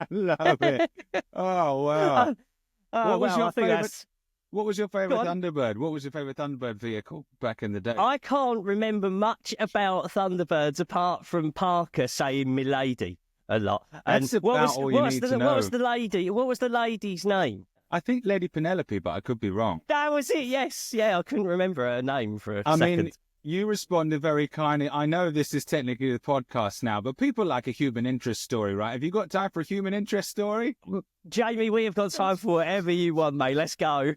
Love it. Oh wow. Oh, What was well, your I think favorite? that's. What was your Go favorite on. Thunderbird? What was your favorite Thunderbird vehicle back in the day? I can't remember much about Thunderbirds apart from Parker saying "Milady" a lot. And That's about all you need to what was know. the lady? What was the lady's name? I think Lady Penelope, but I could be wrong. That was it. Yes, yeah. I couldn't remember her name for a I mean, second. you responded very kindly. I know this is technically the podcast now, but people like a human interest story, right? Have you got time for a human interest story? Jamie, we have got time for whatever you want, mate. Let's go.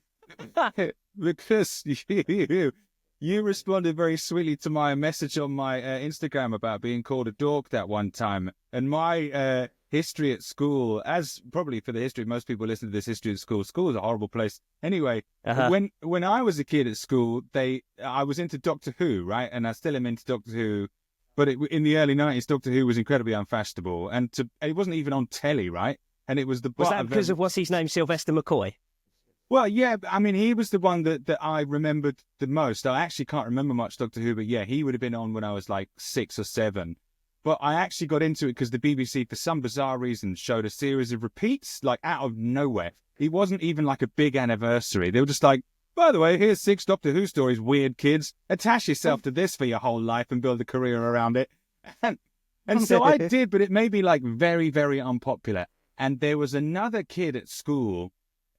Because you responded very sweetly to my message on my Instagram about being called a dork that one time. And my history at school, as probably for the history, most people listen to this history at school. School is a horrible place. Anyway, when I was a kid at school, I was into Doctor Who, right? And I still am into Doctor Who. But in the early 90s, Doctor Who was incredibly unfashionable. And it wasn't even on telly, right? And it was the Was butt that because of what's his name, Sylvester McCoy? Well, yeah, I mean, he was the one that I remembered the most. I actually can't remember much Doctor Who, but yeah, he would have been on when I was like 6 or 7. But I actually got into it because the BBC, for some bizarre reason, showed a series of repeats, like out of nowhere. It wasn't even like a big anniversary. They were just like, by the way, here's 6 Doctor Who stories, weird kids. Attach yourself to this for your whole life and build a career around it. And so I did, but it made me like very, very unpopular. And there was another kid at school,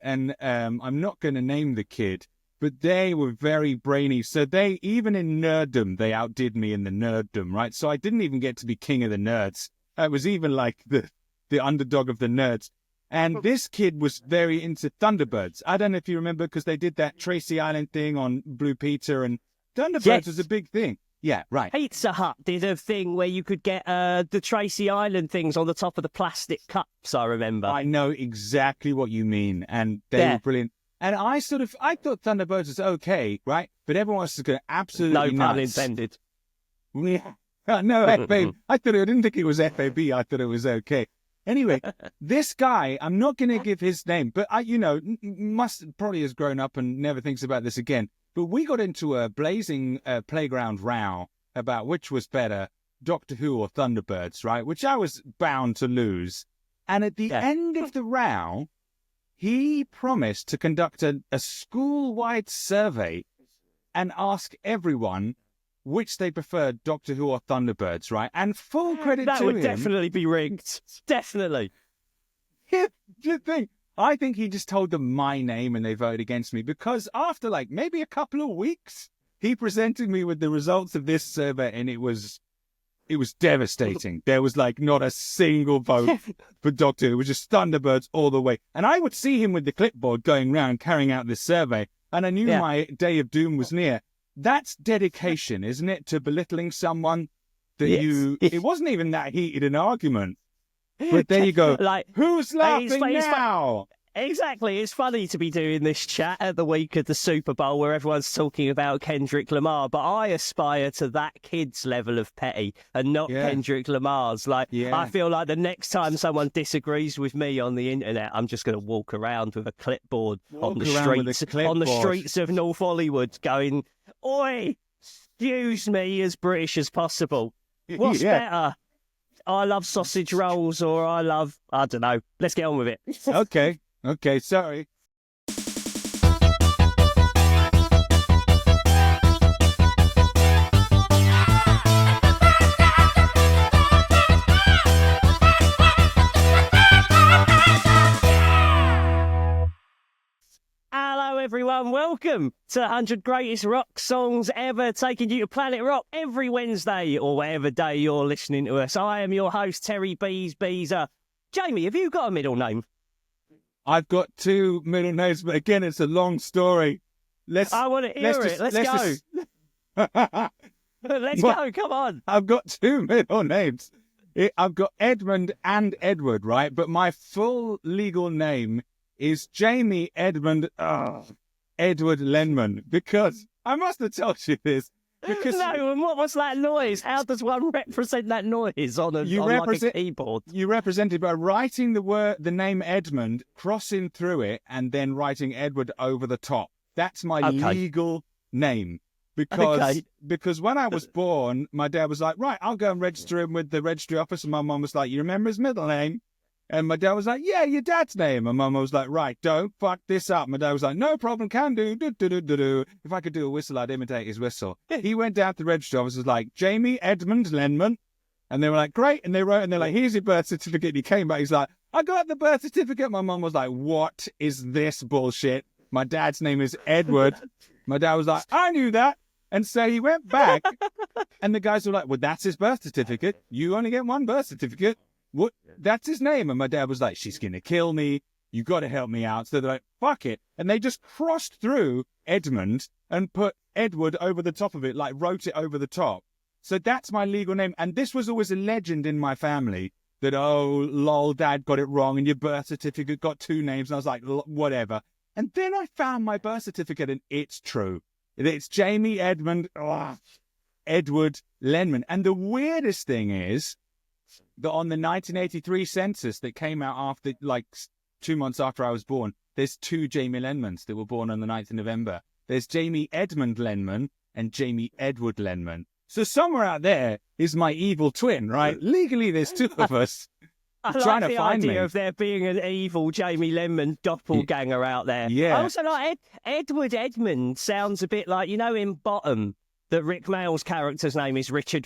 and I'm not going to name the kid, but they were very brainy. So they, even in nerddom, they outdid me in the nerddom, right? So I didn't even get to be king of the nerds. I was even like the underdog of the nerds. And this kid was very into Thunderbirds. I don't know if you remember, because they did that Tracy Island thing on Blue Peter, and Thunderbirds was a big thing. Yeah, right. Pizza Hut did a thing where you could get the Tracy Island things on the top of the plastic cups, I remember. I know exactly what you mean, and they were brilliant. And I thought Thunderbirds was okay, right? But everyone else is going absolutely no pun nuts. intended. Yeah. No, FAB. I didn't think it was FAB. I thought it was okay. Anyway, this guy, I'm not going to give his name, but must probably has grown up and never thinks about this again. But we got into a blazing playground row about which was better, Doctor Who or Thunderbirds, right? Which I was bound to lose. And at the end of the row, he promised to conduct a school-wide survey and ask everyone which they preferred, Doctor Who or Thunderbirds, right? And full credit to him. That would definitely be rigged. Definitely. Yeah, the thing. I think he just told them my name and they voted against me, because after like maybe a couple of weeks, he presented me with the results of this survey, and it was devastating. There was like not a single vote for Doctor Who. It was just Thunderbirds all the way. And I would see him with the clipboard going around carrying out this survey, and I knew my day of doom was near. That's dedication, isn't it? To belittling someone that it wasn't even that heated an argument. But there you go. Like, who's laughing now? Exactly. It's funny to be doing this chat at the week of the Super Bowl where everyone's talking about Kendrick Lamar, but I aspire to that kid's level of petty and not Kendrick Lamar's. Like, I feel like the next time someone disagrees with me on the internet, I'm just going to walk around with a clipboard on the streets of North Hollywood going, "Oi, excuse me, as British as possible. What's better? I love sausage rolls, or I don't know. Let's get on with it." Okay, sorry. Hello, everyone. Welcome to the 100 Greatest Rock Songs Ever, taking you to Planet Rock every Wednesday or whatever day you're listening to us. I am your host, Terry Beezer. Jamie, have you got a middle name? I've got 2 middle names, but again, it's a long story. I want to hear it. Let's go. Let's go. Come on. I've got 2 middle names. I've got Edmund and Edward, right? But my full legal name is Jamie Edmund Edward Lenman, because I must have told you this. Because no, and what was that noise? How does one represent that noise on like a keyboard? You represent it by writing the name Edmund, crossing through it, and then writing Edward over the top. That's my legal name. Because when I was born, my dad was like, right, I'll go and register him with the registry office. And my mum was like, you remember his middle name? And my dad was like, yeah, your dad's name. And Mum was like, right, don't fuck this up. My dad was like, no problem, can do. Do. If I could do a whistle, I'd imitate his whistle. He went down to the registry office, was like, Jamie Edmund Lenman. And they were like, great. And they wrote, and they're like, here's your birth certificate. And he came back. He's like, I got the birth certificate. My mum was like, what is this bullshit? My dad's name is Edward. My dad was like, I knew that. And so he went back. And the guys were like, well, that's his birth certificate. You only get one birth certificate. What? That's his name. And my dad was like, she's going to kill me. You got to help me out. So they're like, fuck it. And they just crossed through Edmund and put Edward over the top of it, like wrote it over the top. So that's my legal name. And this was always a legend in my family that, oh, lol, dad got it wrong and your birth certificate got two names. And I was like, whatever. And then I found my birth certificate and it's true. It's Jamie Edmund, Edward Lenman. And the weirdest thing is that on the 1983 census that came out after, like 2 months after I was born, there's two Jamie Lenmans that were born on the 9th of November. There's Jamie Edmund Lenman and Jamie Edward Lenman. So somewhere out there is my evil twin, right? Legally, there's two of us. I like the idea of there being an evil Jamie Lenman doppelganger out there. Yeah. I also like Edward Edmund sounds a bit like, you know, in Bottom, that Rick Mayall's character's name is Richard.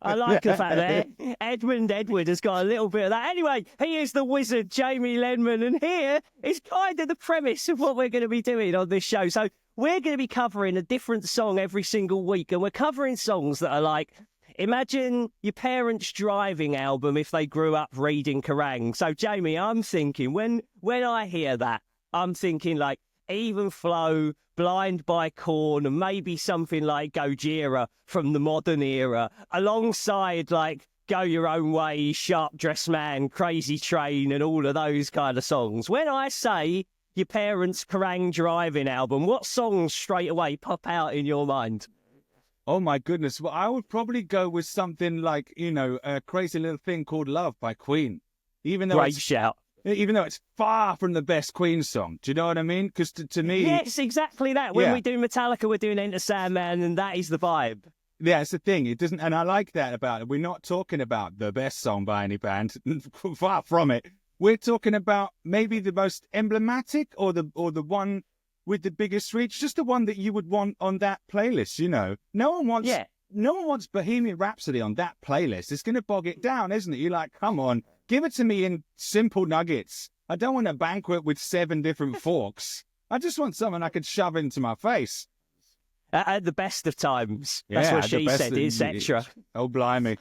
I like the fact that Edmund Edward has got a little bit of that. Anyway, he is the wizard, Jamie Lenman, and here is kind of the premise of what we're going to be doing on this show. So we're going to be covering a different song every single week, and we're covering songs that are like, imagine your parents' driving album if they grew up reading Kerrang. So, Jamie, I'm thinking, when I hear that, I'm thinking like Even Flow, Blind by Korn, and maybe something like Gojira from the modern era, alongside like Go Your Own Way, Sharp Dressed Man, Crazy Train, and all of those kind of songs. When I say your parents' Kerrang driving album, what songs straight away pop out in your mind? Oh my goodness. Well, I would probably go with something like, you know, A Crazy Little Thing Called Love by Queen. Great shout. Even though it's far from the best Queen song. Do you know what I mean? Because to me... Yes, exactly that. When we do Metallica, we're doing Enter Sandman, and that is the vibe. Yeah, it's the thing. It doesn't... And I like that about it. We're not talking about the best song by any band. Far from it. We're talking about maybe the most emblematic or the one with the biggest reach. Just the one that you would want on that playlist, you know? No one wants Bohemian Rhapsody on that playlist. It's going to bog it down, isn't it? You're like, come on. Give it to me in simple nuggets. I don't want a banquet with 7 different forks. I just want something I could shove into my face. At the best of times. That's what she said, etc. Oh, blimey.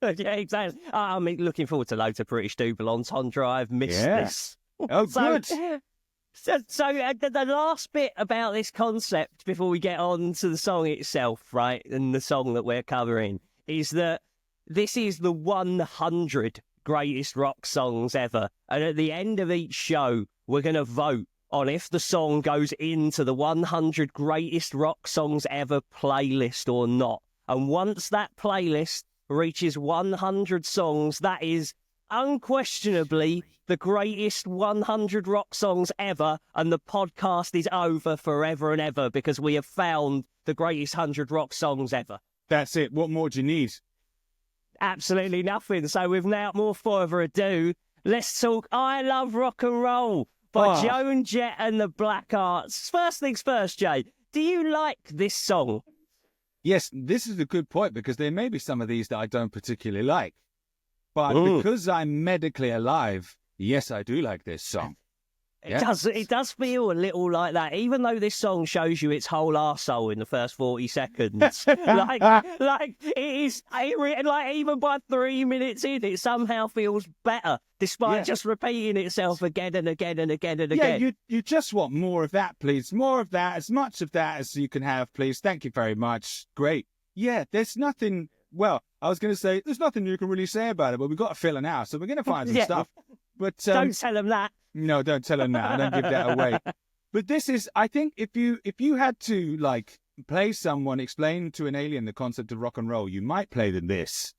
Yeah, exactly. I'm looking forward to loads of British Double Entendre. I've missed this. Oh, good. So the last bit about this concept before we get on to the song itself, right, and the song that we're covering, is that this is the 100 greatest rock songs ever. And at the end of each show, we're going to vote on if the song goes into the 100 greatest rock songs ever playlist or not. And once that playlist reaches 100 songs, that is unquestionably the greatest 100 rock songs ever, and the podcast is over forever and ever because we have found the greatest 100 rock songs ever. That's it. What more do you need? Absolutely nothing. So without more further ado, let's talk I Love Rock and Roll by Joan Jett and the Black Arts. First things first, Jay, do you like this song? Yes, this is a good point because there may be some of these that I don't particularly like. But because I'm medically alive, yes, I do like this song. It does feel a little like that, even though this song shows you its whole arsehole in the first 40 seconds. like it is, like even by 3 minutes in, it somehow feels better, despite just repeating itself again and again and again and again. Yeah, you just want more of that, please. More of that, as much of that as you can have, please. Thank you very much. Great. Yeah, there's nothing... Well, I was going to say, there's nothing you can really say about it, but we've got to fill it out, so we're going to find some stuff. But don't tell them that. No, don't tell them that. I don't give that away. But this is, I think, if you had to like play someone, explain to an alien the concept of rock and roll, you might play them this.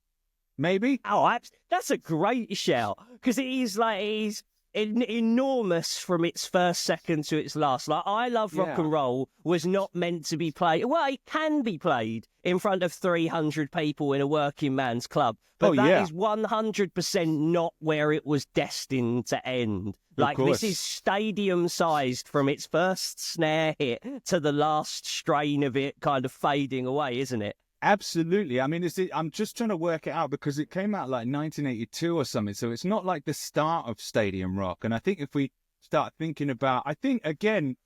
Maybe. Oh, that's a great shout because it is like enormous from its first second to its last. Like, I Love Rock and Roll was not meant to be played. Well, it can be played in front of 300 people in a working man's club, but that is 100% not where it was destined to end. Like, this is stadium-sized from its first snare hit to the last strain of it kind of fading away, isn't it? Absolutely. I mean, I'm just trying to work it out because it came out like 1982 or something. So it's not like the start of stadium rock. And I think if we start thinking about, I think, again,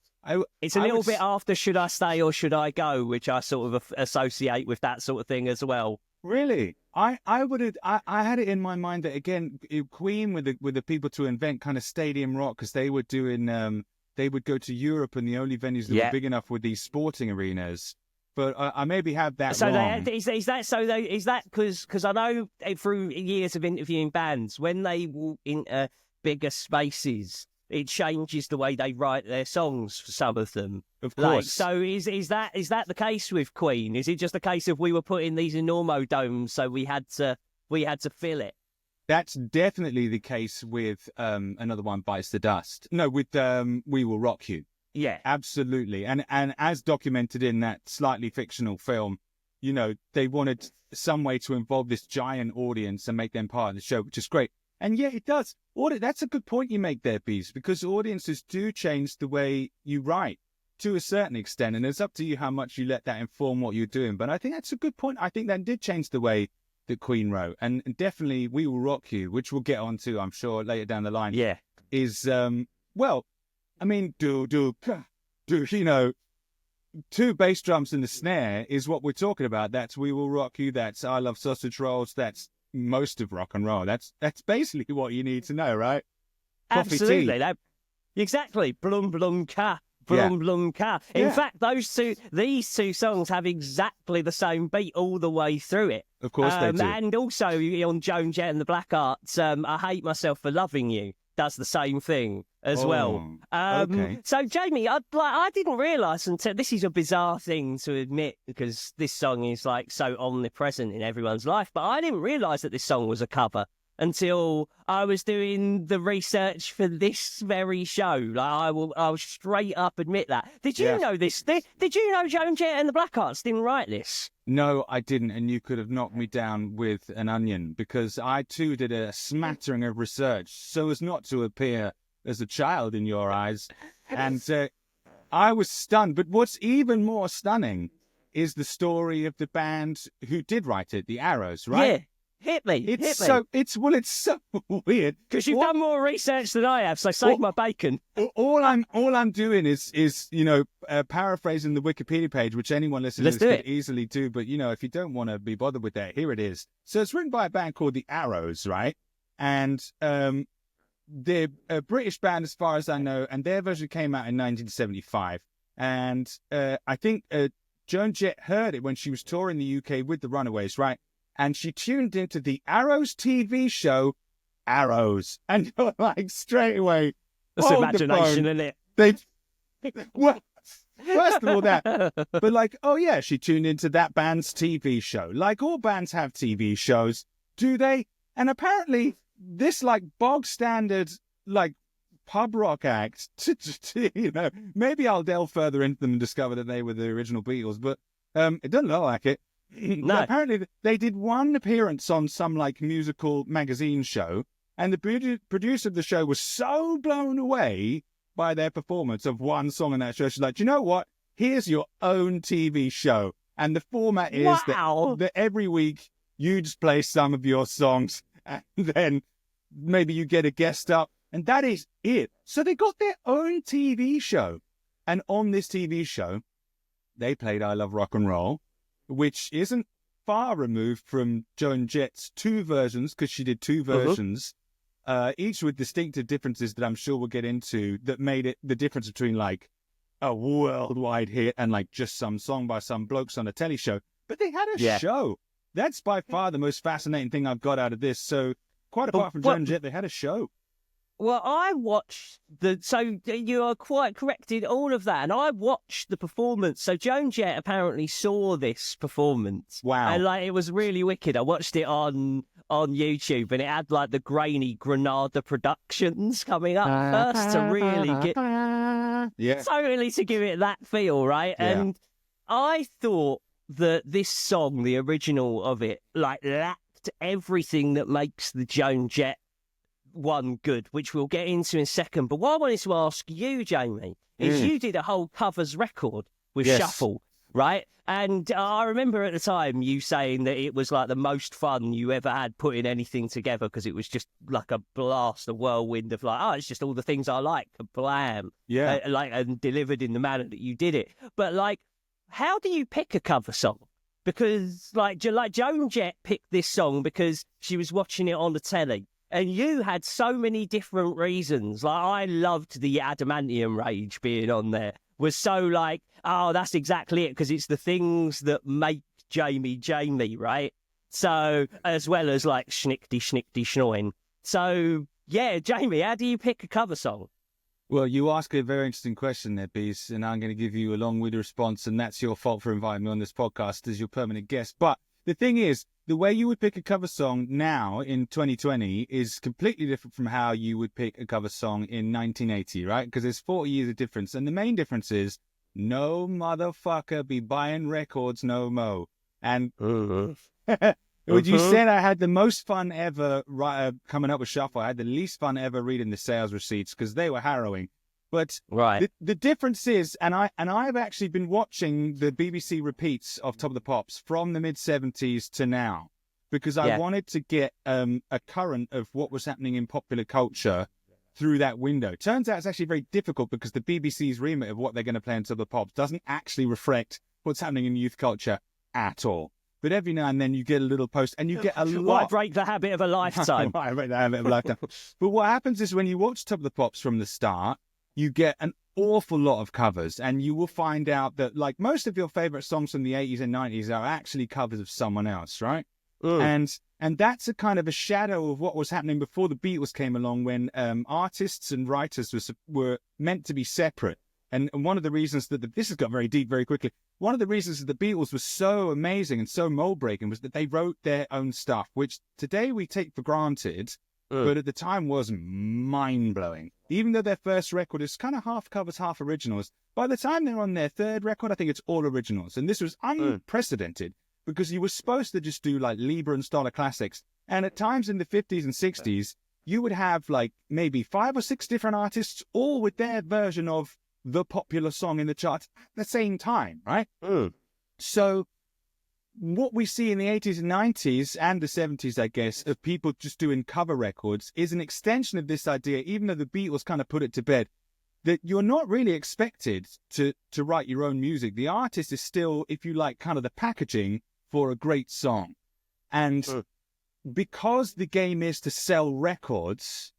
it's a little bit after Should I Stay or Should I Go, which I sort of associate with that sort of thing as well. Really? I had it in my mind that, again, Queen were the people to invent kind of stadium rock, because they were doing, they would go to Europe, and the only venues that were big enough were these sporting arenas. But I maybe have that wrong. Is that because I know through years of interviewing bands, when they walk into bigger spaces, it changes the way they write their songs for some of them. Of course. Like, so is that the case with Queen? Is it just a case of we were put in these enormo domes, so we had to fill it? That's definitely the case with Another One Bites the Dust. No, with We Will Rock You. Yeah, absolutely. And as documented in that slightly fictional film, you know, they wanted some way to involve this giant audience and make them part of the show, which is great. And yeah, it does. That's a good point you make there, Bees, because audiences do change the way you write to a certain extent, and it's up to you how much you let that inform what you're doing. But I think that's a good point. I think that did change the way that Queen wrote, and definitely We Will Rock You, which we'll get onto, I'm sure, later down the line. Yeah, is well, I mean, you know, two bass drums and the snare is what we're talking about. That's We Will Rock You. That's I Love Sausage Rolls. That's most of rock and roll. That's basically what you need to know, right? Absolutely. Exactly. Blum blum ka. Blum blum ka. In fact, these two songs have exactly the same beat all the way through it. Of course they do. And also on Joan Jett and the Black Arts, I Hate Myself for Loving You does the same thing as well. Okay. So, Jamie, I didn't realise until this is a bizarre thing to admit, because this song is like so omnipresent in everyone's life, but I didn't realise that this song was a cover until I was doing the research for this very show. Like, I'll straight up admit that. Did you know this? Did you know Joan Jett and the Black Arts didn't write this? No, I didn't, and you could have knocked me down with an onion, because I too did a smattering of research so as not to appear as a child in your eyes, and I was stunned. But what's even more stunning is the story of the band who did write it, the Arrows, right? Yeah. Hit me. It's so weird, because you've done more research than I have. So save my bacon. All I'm doing is you know, paraphrasing the Wikipedia page, which anyone listening to this could easily do. But you know, if you don't want to be bothered with that, here it is. So it's written by a band called the Arrows, right? And they're a British band, as far as I know, and their version came out in 1975. And I think Joan Jett heard it when she was touring the UK with the Runaways, right? And she tuned into the Arrows TV show, Arrows. And you're like, straight away, that's imagination, isn't it? Well, first of all, that. But like, oh yeah, she tuned into that band's TV show. Like, all bands have TV shows, do they? And apparently, this like bog standard, like pub rock act, you know, maybe I'll delve further into them and discover that they were the original Beatles, but it doesn't look like it. No. Apparently, they did one appearance on some like musical magazine show, and the producer of the show was so blown away by their performance of one song on that show. She's like, you know what? Here's your own TV show, and the format is that every week you just play some of your songs, and then maybe you get a guest up, and that is it. So they got their own TV show, and on this TV show, they played I Love Rock and Roll, which isn't far removed from Joan Jett's two versions, because she did two versions, each with distinctive differences that I'm sure we'll get into, that made it the difference between like a worldwide hit and like just some song by some blokes on a telly show. But they had a show. That's by far the most fascinating thing I've got out of this. So quite apart from Joan Jett, they had a show. Well, I watched so you are quite correct in all of that, and I watched the performance. So Joan Jett apparently saw this performance. Wow. And like, it was really wicked. I watched it on on YouTube, and it had like the grainy Granada Productions coming up first to really totally to give it that feel, right? Yeah. And I thought that this song, the original of it, like lacked everything that makes the Joan Jett one good, which we'll get into in a second. But what I wanted to ask you, Jamie, is you did a whole covers record with Shuffle, right? And I remember at the time you saying that it was like the most fun you ever had putting anything together because it was just like a blast, a whirlwind of like, oh, it's just all the things I like, blam. Yeah. And delivered in the manner that you did it. But like, how do you pick a cover song? Because like Joan Jett picked this song because she was watching it on the telly. And you had so many different reasons. Like, I loved the Adamantium Rage being on there. Was so like, oh, that's exactly it, because it's the things that make Jamie, right? So, as well as like schnickty, schnoin. So, yeah, Jamie, how do you pick a cover song? Well, you ask a very interesting question there, Beast, and I'm going to give you a long-winded response, and that's your fault for inviting me on this podcast as your permanent guest. But the thing is, the way you would pick a cover song now in 2020 is completely different from how you would pick a cover song in 1980, right? Because there's 40 years of difference. And the main difference is no motherfucker be buying records no mo. And would you said I had the most fun ever coming up with Shuffle. I had the least fun ever reading the sales receipts because they were harrowing. But the difference is, and I've actually been watching the BBC repeats of Top of the Pops from the mid-70s to now, because I wanted to get a current of what was happening in popular culture through that window. Turns out it's actually very difficult because the BBC's remit of what they're going to play on Top of the Pops doesn't actually reflect what's happening in youth culture at all. But every now and then you get a little post, and you get a lot. Why break the habit of a lifetime? Why break the habit of a lifetime? But what happens is when you watch Top of the Pops from the start, you get an awful lot of covers, and you will find out that like most of your favorite songs from the 80s and 90s are actually covers of someone else, right? And that's a kind of a shadow of what was happening before the Beatles came along, when artists and writers were meant to be separate. And one of the reasons that this has got very deep very quickly, one of the reasons that the Beatles were so amazing and so mold-breaking was that they wrote their own stuff, which today we take for granted, but at the time was mind-blowing. Even though their first record is kind of half covers, half originals, by the time they're on their third record, I think it's all originals. And this was unprecedented because you were supposed to just do like Lieber and Stoller classics. And at times in the 50s and 60s, you would have like maybe 5 or 6 different artists, all with their version of the popular song in the charts at the same time, right? So what we see in the 80s and 90s and the 70s, I guess, of people just doing cover records is an extension of this idea, even though the Beatles kind of put it to bed, that you're not really expected to write your own music. The artist is still, if you like, kind of the packaging for a great song. And because the game is to sell records,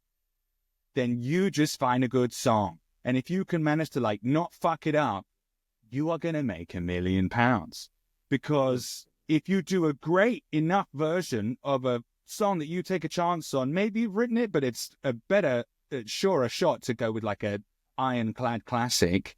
then you just find a good song. And if you can manage to like not fuck it up, you are going to make £1 million. Because if you do a great enough version of a song that you take a chance on, maybe you've written it, but it's a better, surer shot to go with like a ironclad classic,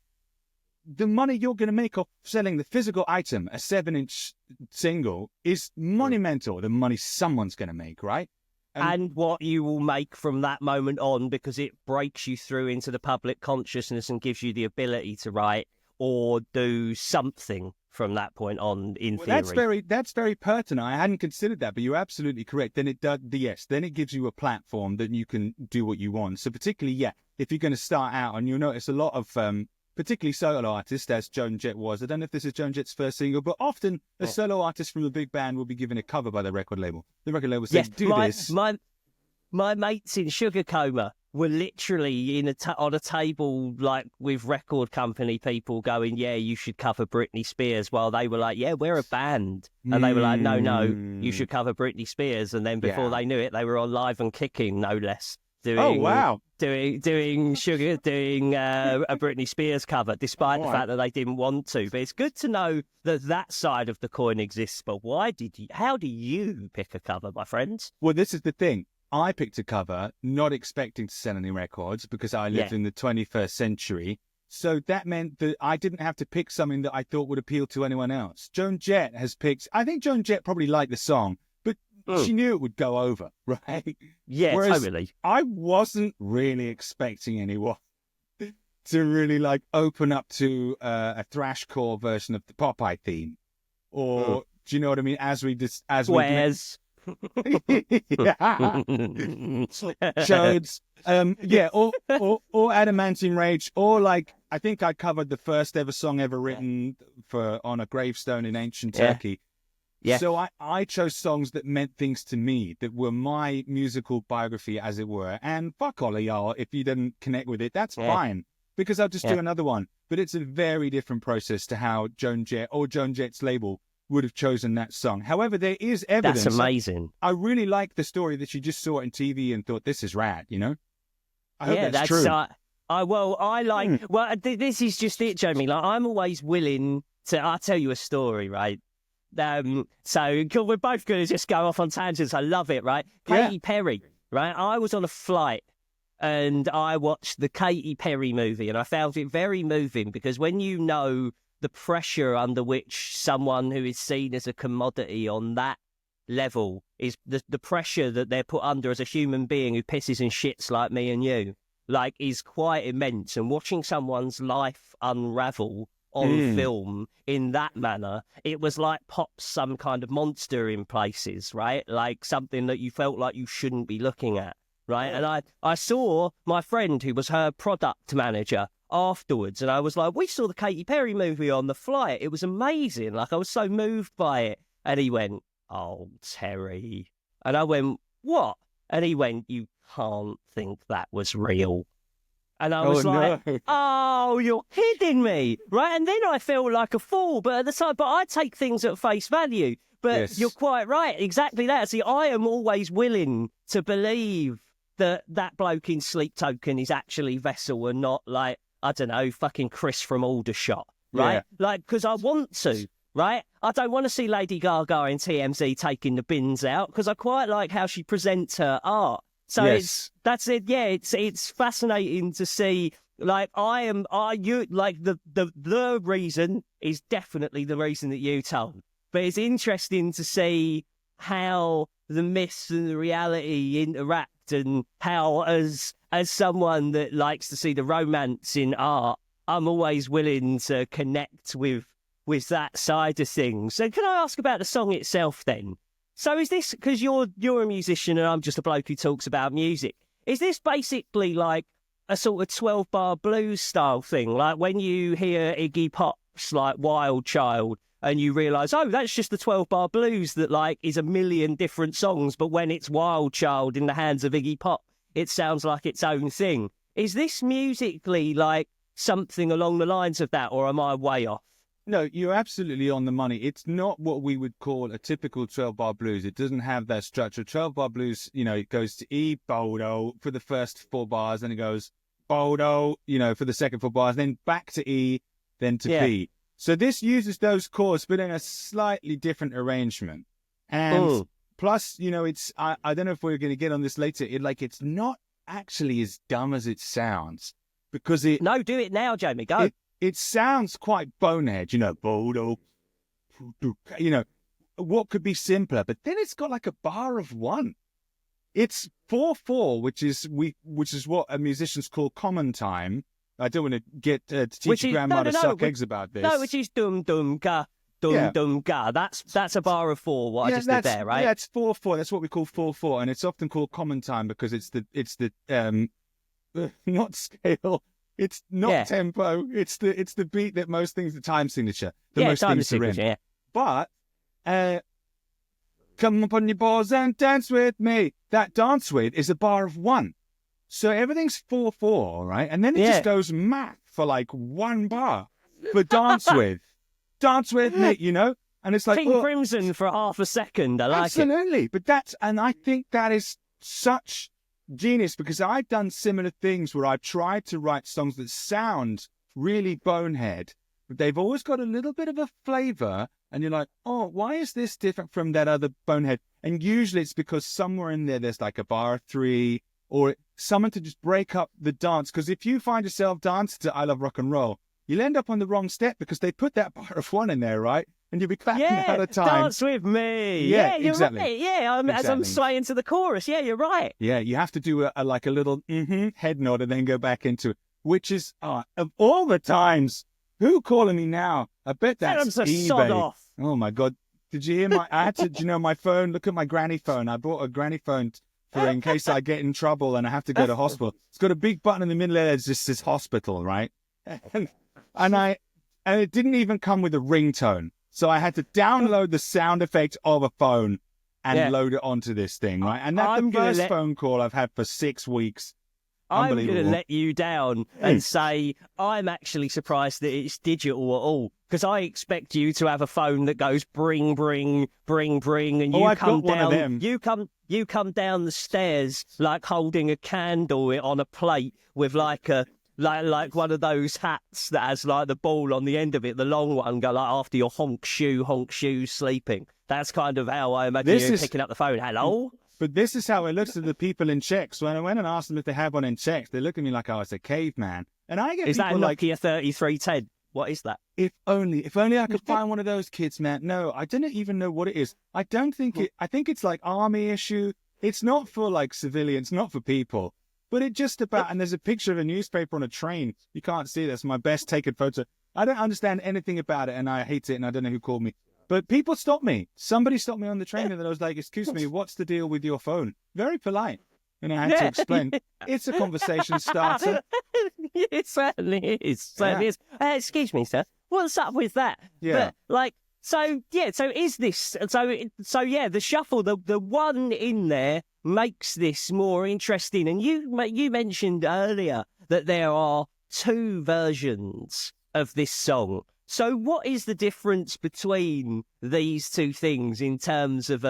the money you're going to make off selling the physical item, a 7-inch single, is monumental. The money someone's going to make, right? And what you will make from that moment on, because it breaks you through into the public consciousness and gives you the ability to write or do something from that point on, in theory. That's very pertinent. I hadn't considered that, but you're absolutely correct. Then it does, yes, then it gives you a platform that you can do what you want. So particularly, if you're going to start out, and you'll notice a lot of particularly solo artists, as Joan Jett was. I don't know if this is Joan Jett's first single, but often a solo artist from a big band will be given a cover by the record label. The record label says, do this. My mates in Sugar Coma were literally on a table like with record company people going, yeah, you should cover Britney Spears, while they were like, yeah, we're a band. And they were like, no, you should cover Britney Spears. And then before they knew it, they were on Live and Kicking, no less. Doing a Britney Spears cover, despite the fact that they didn't want to. But it's good to know that side of the coin exists. But how do you pick a cover, my friends? Well, this is the thing. I picked a cover not expecting to sell any records because I lived in the 21st century. So that meant that I didn't have to pick something that I thought would appeal to anyone else. Joan Jett has picked, I think Joan Jett probably liked the song, but she knew it would go over, right? Yeah, Whereas totally. I wasn't really expecting anyone to really like open up to a thrashcore version of the Popeye theme, or do you know what I mean? As we Where's yeah. Shows, or Adamantine Rage, or like I think I covered the first ever song ever written on a gravestone in ancient Turkey. Yeah. So I chose songs that meant things to me, that were my musical biography, as it were. And fuck all of y'all, if you didn't connect with it, that's fine, because I'll just do another one. But it's a very different process to how Joan Jett or Joan Jett's label would have chosen that song. However, there is evidence. That's amazing. I really like the story that she just saw it on TV and thought, this is rad, you know? I hope that's true. This is just it, Jamie. Like, I'm always willing to, I'll tell you a story, right? So we're both going to just go off on tangents. I love it, right? Katy Perry, right? I was on a flight and I watched the Katy Perry movie and I found it very moving, because when you know the pressure under which someone who is seen as a commodity on that level is, the pressure that they're put under as a human being who pisses and shits like me and you, like, is quite immense. And watching someone's life unravel on film in that manner, it was like Pop's some kind of monster in places, right? Like something that you felt like you shouldn't be looking at, right? And I saw my friend who was her product manager afterwards, and I was like, we saw the Katy Perry movie on the flight. It was amazing. Like, I was so moved by it. And he went, oh, Terry. And I went, what? And he went, you can't think that was real. And I was like, oh, you're kidding me, right? And then I felt like a fool, but at the time, but I take things at face value. But you're quite right, exactly that. See, I am always willing to believe that bloke in Sleep Token is actually Vessel and not, like, I don't know, fucking Chris from Aldershot, right? Yeah. Like, because I want to, right? I don't want to see Lady Gaga in TMZ taking the bins out, because I quite like how she presents her art. So that's it. Yeah, it's fascinating to see. Like, the reason is definitely the reason that you told, but it's interesting to see how the myths and the reality interact, and how, as someone that likes to see the romance in art, I'm always willing to connect with that side of things. So can I ask about the song itself then? So is this, because you're a musician and I'm just a bloke who talks about music, is this basically like a sort of 12-bar blues style thing? Like when you hear Iggy Pop's like Wild Child and you realise, oh, that's just the 12-bar blues that like is a million different songs, but when it's Wild Child in the hands of Iggy Pop, it sounds like its own thing. Is this musically like something along the lines of that, or am I way off? No, you're absolutely on the money. It's not what we would call a typical 12-bar blues. It doesn't have that structure. 12-bar blues, you know, it goes to E, Bodo for the first 4 bars, then it goes Bodo, you know, for the second 4 bars, then back to E, then to B. So this uses those chords, but in a slightly different arrangement. And plus, you know, it's, I don't know if we're going to get on this later. It's not actually as dumb as it sounds, because it... No, do it now, Jamie, go. It sounds quite bonehead, you know, Bodo, you know, what could be simpler? But then it's got like a bar of 1. It's 4/4, which is what musicians call common time. I don't want to get to teach your grandma to suck eggs about this. No, which is dum dum ga, dum ga. That's a bar of 4. What I just did there, right? Yeah, it's 4/4. That's what we call 4/4, and it's often called common time because it's the not scale. It's not tempo. It's the beat that most things, the time signature. Most time things signature. Yeah. But come up on your balls and dance with me. That dance with is a bar of 1. So everything's 4/4, right? And then it just goes math for like 1 bar for dance with. Dance with me, you know? And it's like King Crimson for half a second. I like absolutely. But I think that is such genius, because I've done similar things where I've tried to write songs that sound really bonehead, but they've always got a little bit of a flavor, and you're like, oh, why is this different from that other bonehead? And usually it's because somewhere in there's like a bar of 3, or someone to just break up the dance. Because if you find yourself dancing to I Love Rock and Roll, you'll end up on the wrong step, because they put that bar of 1 in there, right? and you'll be clapping out of time. Dance with me. Yeah, you're exactly. right. Yeah, as I'm swaying to the chorus. Yeah, you're right. Yeah, you have to do a little head nod and then go back into it, which is, of all the times, who calling me now? I bet that's eBay. Sod off. Oh, my God. Did you hear I had to, my phone, look at my granny phone. I bought a granny phone for in case I get in trouble and I have to go to hospital. It's got a big button in the middle there that just says hospital, right? And it didn't even come with a ringtone. So I had to download the sound effect of a phone and load it onto this thing, right? And that's the first phone call I've had for 6 weeks. I'm going to let you down and say I'm actually surprised that it's digital at all, because I expect you to have a phone that goes bring, bring, bring, bring, and you come down. You come down the stairs like holding a candle on a plate with like like one of those hats that has like the ball on the end of it, the long one, go like after your honk shoe sleeping. That's kind of how I imagine you picking up the phone. Hello? But this is how it looks to the people in Czechs. When I went and asked them if they have one in Czech, they look at me like I was a caveman. And I get is people that a Nokia 3310? What is that? If only I could find one of those kids, man. No, I didn't even know what it is. I don't think I think it's like army issue. It's not for like civilians, not for people. But it just about, and there's a picture of a newspaper on a train. You can't see this. My best taken photo. I don't understand anything about it and I hate it and I don't know who called me. But people stopped me. Somebody stopped me on the train and I was like, excuse me, what's the deal with your phone? Very polite. And I had to explain. It's a conversation starter. It certainly is. Excuse me, sir. What's up with that? Yeah. But, so is this, the shuffle, the one in there makes this more interesting. And you mentioned earlier that there are 2 versions of this song. So what is the difference between these 2 things in terms of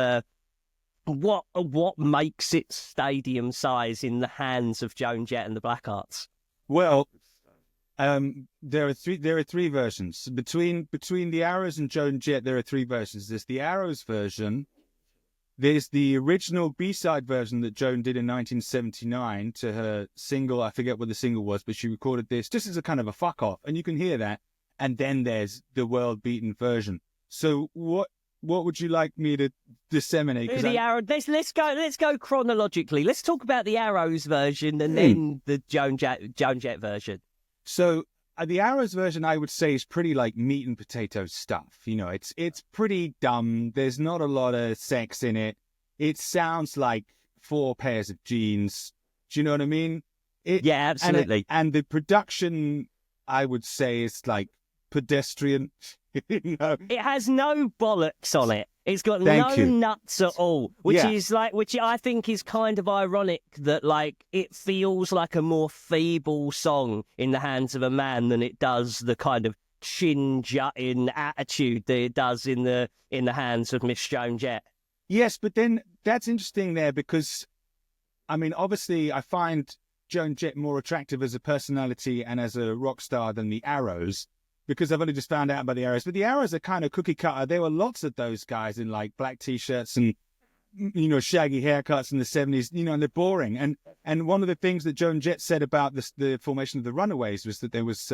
what makes it stadium size in the hands of Joan Jett and the Blackhearts? Well, there are 3 versions. Between the Arrows and Joan Jett, there are 3 versions. There's the Arrows version. There's the original B-side version that Joan did in 1979 to her single. I forget what the single was, but she recorded this just as a kind of a fuck off, and you can hear that. And then there's the world-beaten version. So what would you like me to disseminate? Let's go chronologically. Let's talk about the Arrows version and then the Joan Jett version. So the Arrows version, I would say, is pretty like meat and potato stuff. It's pretty dumb. There's not a lot of sex in it. It sounds like 4 pairs of jeans. Do you know what I mean? Yeah, absolutely. And the production, I would say, is like pedestrian. It has no bollocks on it. It's got no nuts at all, which I think is kind of ironic that it feels like a more feeble song in the hands of a man than it does the kind of chin jutting attitude that it does in the hands of Miss Joan Jett. Yes, but then that's interesting there because, I mean, obviously I find Joan Jett more attractive as a personality and as a rock star than the Arrows, because I've only just found out about the Arrows. But the Arrows are kind of cookie cutter. There were lots of those guys in like black T-shirts and, shaggy haircuts in the 70s, and they're boring. And one of the things that Joan Jett said about the formation of the Runaways was that there was,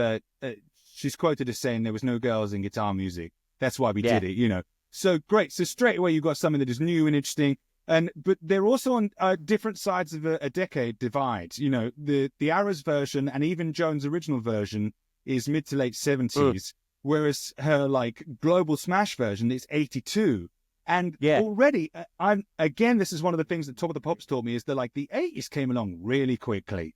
she's quoted as saying there was no girls in guitar music. That's why we did it, So great. So straight away you've got something that is new and interesting. But they're also on different sides of a decade divide. The Arrows version and even Joan's original version is mid to late 70s, whereas her global smash version is 82. And already, this is one of the things that Top of the Pops taught me is that the 80s came along really quickly.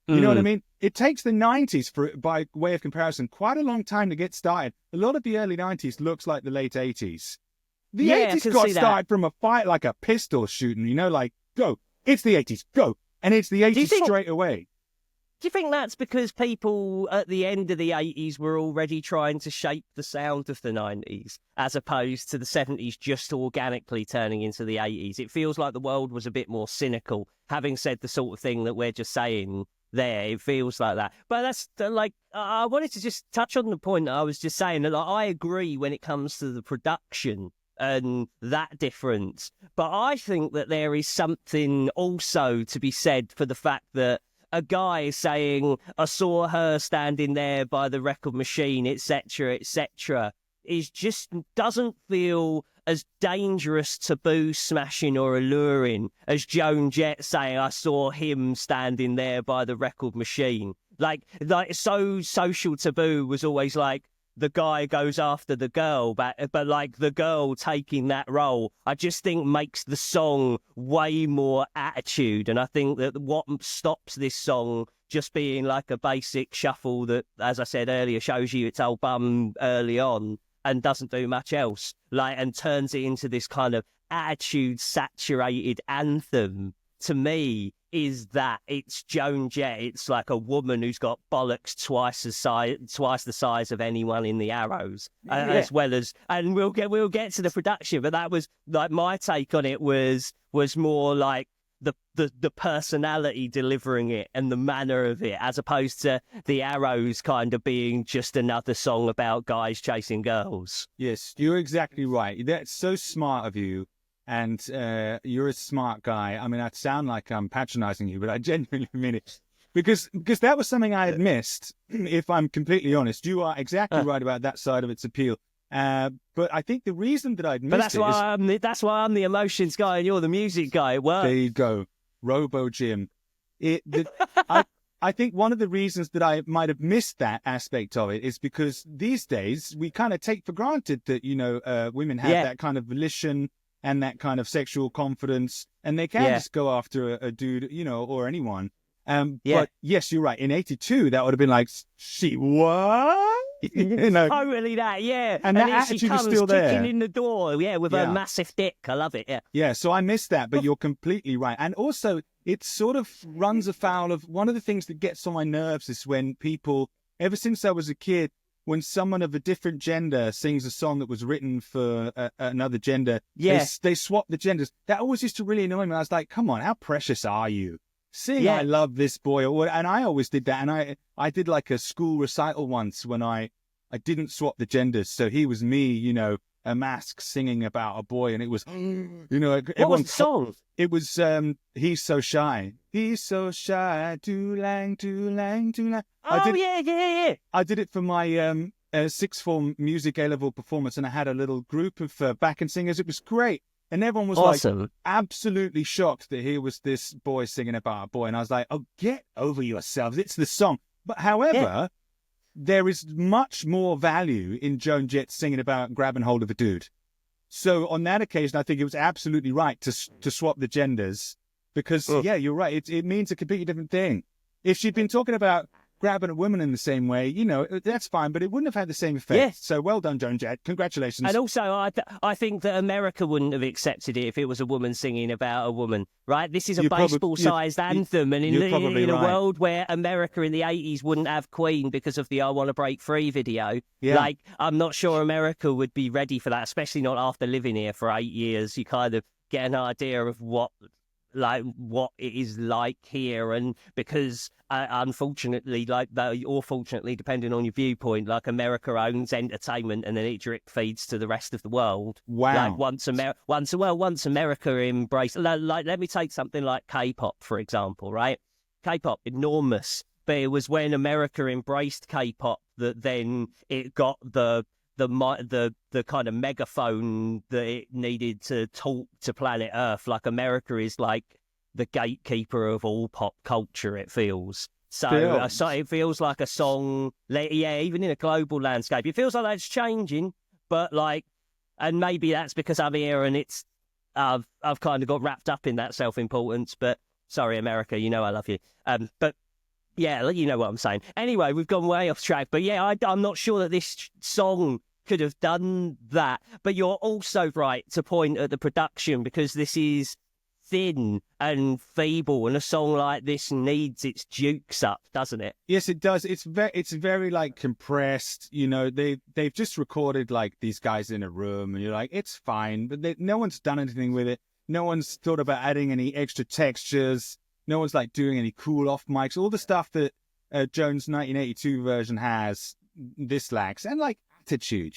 You know what I mean? It takes the 90s, by way of comparison, quite a long time to get started. A lot of the early 90s looks like the late 80s. The 80s got started from a fight like a pistol shooting, go. It's the 80s, go. And it's the 80s straight away. Do you think that's because people at the end of the 80s were already trying to shape the sound of the 90s, as opposed to the 70s just organically turning into the 80s? It feels like the world was a bit more cynical, having said the sort of thing that we're just saying there. It feels like that. But that's I wanted to just touch on the point that I was just saying, that I agree when it comes to the production and that difference. But I think that there is something also to be said for the fact that a guy saying, I saw her standing there by the record machine, etc., etc., is just doesn't feel as dangerous, taboo smashing or alluring as Joan Jett saying, I saw him standing there by the record machine. Like so social taboo was always like, the guy goes after the girl, but like the girl taking that role, I just think makes the song way more attitude. And I think that what stops this song just being like a basic shuffle that, as I said earlier, shows you its old bum early on and doesn't do much else, like, and turns it into this kind of attitude saturated anthem, to me, is that it's Joan Jett. It's like a woman who's got bollocks twice the size of anyone in the Arrows, as well as. And we'll get to the production, but that was like my take on it was more like the personality delivering it and the manner of it, as opposed to the Arrows kind of being just another song about guys chasing girls. Yes, you're exactly right. That's so smart of you. And you're a smart guy. I mean, I sound like I'm patronizing you, but I genuinely mean it. Because that was something I had missed, if I'm completely honest. You are exactly right about that side of its appeal. But I think the reason that I'd missed that's why I'm the emotions guy and you're the music guy. Well, there you go. Robo Jim. I think one of the reasons that I might have missed that aspect of it is because these days we kind of take for granted that, women have that kind of volition and that kind of sexual confidence, and they can just go after a dude, or anyone. But yes, you're right. In '82, that would have been like, she what? Totally that, yeah. And that attitude is still there. Kicking in the door, with a massive dick. I love it, yeah. Yeah, so I missed that, but you're completely right. And also, it sort of runs afoul of one of the things that gets on my nerves is when people, ever since I was a kid, when someone of a different gender sings a song that was written for another gender, they swap the genders. That always used to really annoy me. I was like, come on, how precious are you? Sing I love this boy. And I always did that. And I did like a school recital once when I didn't swap the genders. So he was me, a mask singing about a boy. And it was, what was the song? It was He's So Shy. He's so shy. Doo-lang, doo-lang, doo-lang. Yeah. I did it for my sixth form music A-level performance, and I had a little group of backing singers. It was great. And everyone was awesome. Like absolutely shocked that here was this boy singing about a boy. And I was like, oh, get over yourselves. It's the song. But however, there is much more value in Joan Jett singing about grabbing hold of a dude. So on that occasion, I think it was absolutely right to swap the genders because, you're right. It means a completely different thing. If she'd been talking about grabbing a woman in the same way, that's fine, but it wouldn't have had the same effect. Yes. So well done, Joan Jett. Congratulations. And also, I think that America wouldn't have accepted it if it was a woman singing about a woman, right? This is a baseball-sized anthem, and in a world where America in the 80s wouldn't have Queen because of the I Want to Break Free video, I'm not sure America would be ready for that, especially not after living here for 8 years. You kind of get an idea of what it is like here, and because unfortunately, or fortunately, depending on your viewpoint, like America owns entertainment and then it drip feeds to the rest of the world. Wow. Like once America embraced, let me take something like K-pop, for example, right? K-pop, enormous, but it was when America embraced K-pop that then it got the kind of megaphone that it needed to talk to planet Earth. Like America is like the gatekeeper of all pop culture, it feels. So it feels like a song, even in a global landscape, it feels like that's changing, but and maybe that's because I'm here and I've kind of got wrapped up in that self-importance, but sorry, America, I love you. But yeah, you know what I'm saying. Anyway, we've gone way off track. But yeah, I'm not sure that this song could have done that. But you're also right to point at the production, because this is thin and feeble, and a song like this needs its jukes up, doesn't it? Yes, it does. It's very like compressed. They've just recorded like these guys in a room, and you're like, it's fine, but no one's done anything with it. No one's thought about adding any extra textures. No one's like doing any cool off mics. All the stuff that Joan's 1982 version has, this lacks. And like attitude,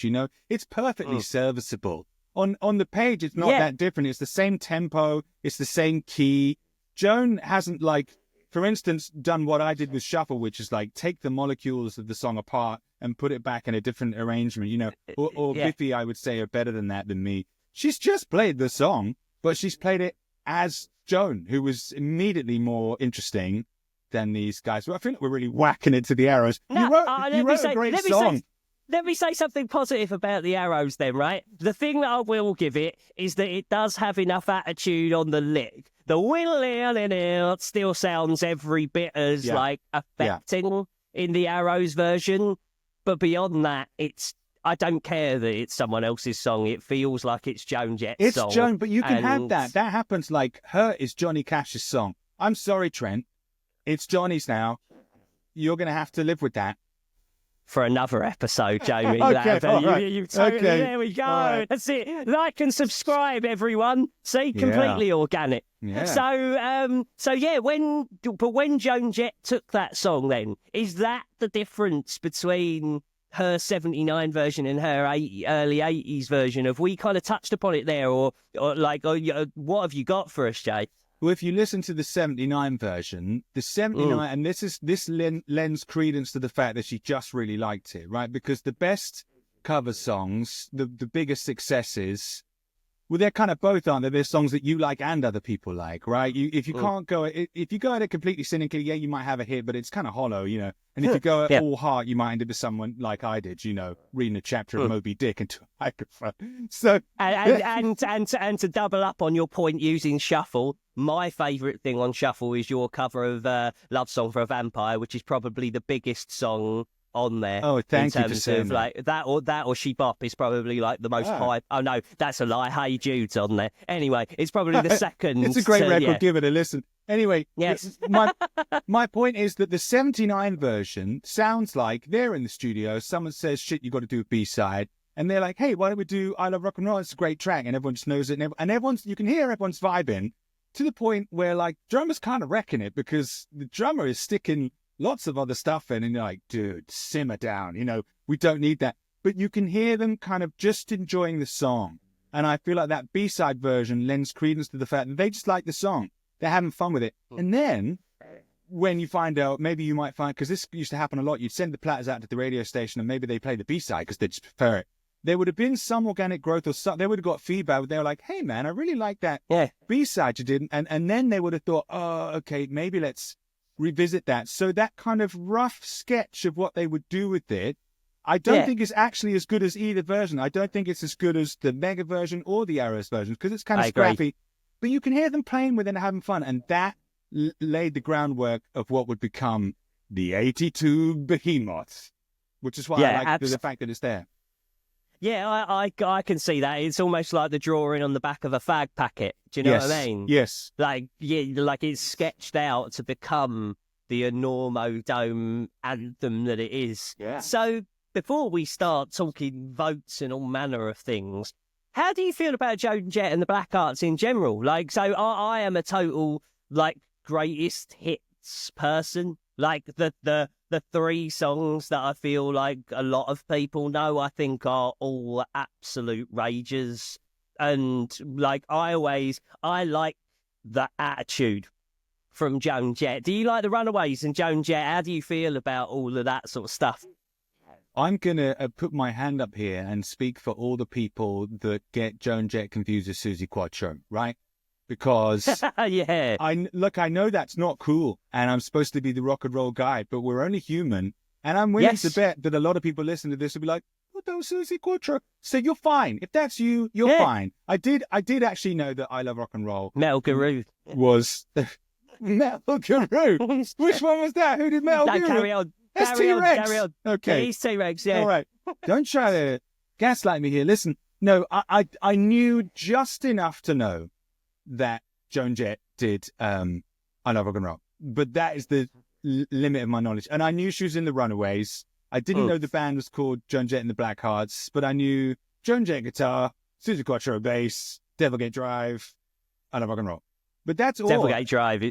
it's perfectly serviceable. On the page, it's not that different. It's the same tempo. It's the same key. Joan hasn't like for instance, done what I did with Shuffle, which is like take the molecules of the song apart and put it back in a different arrangement, you know, or Biffy, I would say, are better than that than me. She's just played the song, but she's played it as Joan, who was immediately more interesting than these guys. Well, I feel like we're really whacking it to the Arrows. No, you wrote a great song. Let me say something positive about the Arrows then, right? The thing that I will give it is that it does have enough attitude on the lick. The will still sounds every bit as like affecting in the Arrows version. But beyond that, I don't care that it's someone else's song. It feels like it's Joan Jett's song. It's Joan, but you can have that. That happens like Hurt is Johnny Cash's song. I'm sorry, Trent. It's Johnny's now. You're going to have to live with that. For another episode, Jamie. Okay, there we go. Right. That's it. Like and subscribe, everyone. See, completely organic. Yeah. So yeah, when Joan Jett took that song, then is that the difference between her 79 version and her early 80s version? Have we kind of touched upon it there, or what have you got for us, Jay? Well, if you listen to the 79 version, the 79, and this lends credence to the fact that she just really liked it, right? Because the best cover songs, the biggest successes, well, they're kind of both, aren't they? They're songs that you like and other people like, right? If you go at it completely cynically, yeah, you might have a hit, but it's kind of hollow, you know. And if you go at all heart, you might end up with someone like I did, you know, reading a chapter of Moby Dick into a microphone. So and to double up on your point using Shuffle, my favourite thing on Shuffle is your cover of Love Song for a Vampire, which is probably the biggest song on there. Oh, thank you for saying like that or She Bop is probably like the most high. Oh no, that's a lie. Hey Jude's on there. Anyway, it's probably the second. It's a great record. Yeah. Give it a listen. Anyway, yes. my point is that the 79 version sounds like they're in the studio. Someone says, "Shit, you got to do a B-side," and they're like, "Hey, why don't we do I Love Rock and Roll? It's a great track," and everyone just knows it, and you can hear everyone's vibing to the point where like drummer's kind of wrecking it because the drummer is sticking lots of other stuff in, and you're like, dude, simmer down. You know, we don't need that. But you can hear them kind of just enjoying the song. And I feel like that B-side version lends credence to the fact that they just like the song. They're having fun with it. And then when you find out, maybe you might find, because this used to happen a lot, you'd send the platters out to the radio station and maybe they play the B-side because they just prefer it. There would have been some organic growth or something. They would have got feedback. They were like, hey, man, I really like that B-side you did. And then they would have thought, oh, okay, maybe let's revisit that. So that kind of rough sketch of what they would do with it, I don't think it's actually as good as either version. I don't think it's as good as the Mega version or the Arrows version because it's kind of scrappy. But you can hear them playing with it and having fun. And that laid the groundwork of what would become the 82 Behemoth, which is why I like the fact that it's there. Yeah, I can see that. It's almost like the drawing on the back of a fag packet. Do you know what I mean? Yes. Like it's sketched out to become the Enormo Dome anthem that it is. Yeah. So before we start talking votes and all manner of things, how do you feel about Joan Jett and the Black Arts in general? Like, so I am a total like greatest hits person. Like the three songs that I feel like a lot of people know, I think are all absolute rages. And like I like the attitude from Joan Jett. Do you like the Runaways and Joan Jett? How do you feel about all of that sort of stuff? I'm going to put my hand up here and speak for all the people that get Joan Jett confused with Suzi Quatro, right? Because I know that's not cool and I'm supposed to be the rock and roll guy, but we're only human. And I'm willing to bet that a lot of people listening to this will be like, what the Suzi Quatro? So you're fine. If that's you, you're fine. I did actually know that I Love Rock and Roll. Metal Guru. Was Metal Guru. Which one was that? Who did Metal Guru? Carry on. That's T-Rex. Carry on. Okay. Yeah, he's T-Rex, yeah. All right. Don't try to gaslight me here. Listen, no, I knew just enough to know that Joan Jett did I Love Rock and Roll. But that is the limit of my knowledge. And I knew she was in the Runaways. I didn't know the band was called Joan Jett and the Black Hearts, but I knew Joan Jett guitar, Suzi Quatro bass, Devilgate Drive, I Love Rock and Roll. But that's all. Devilgate Drive.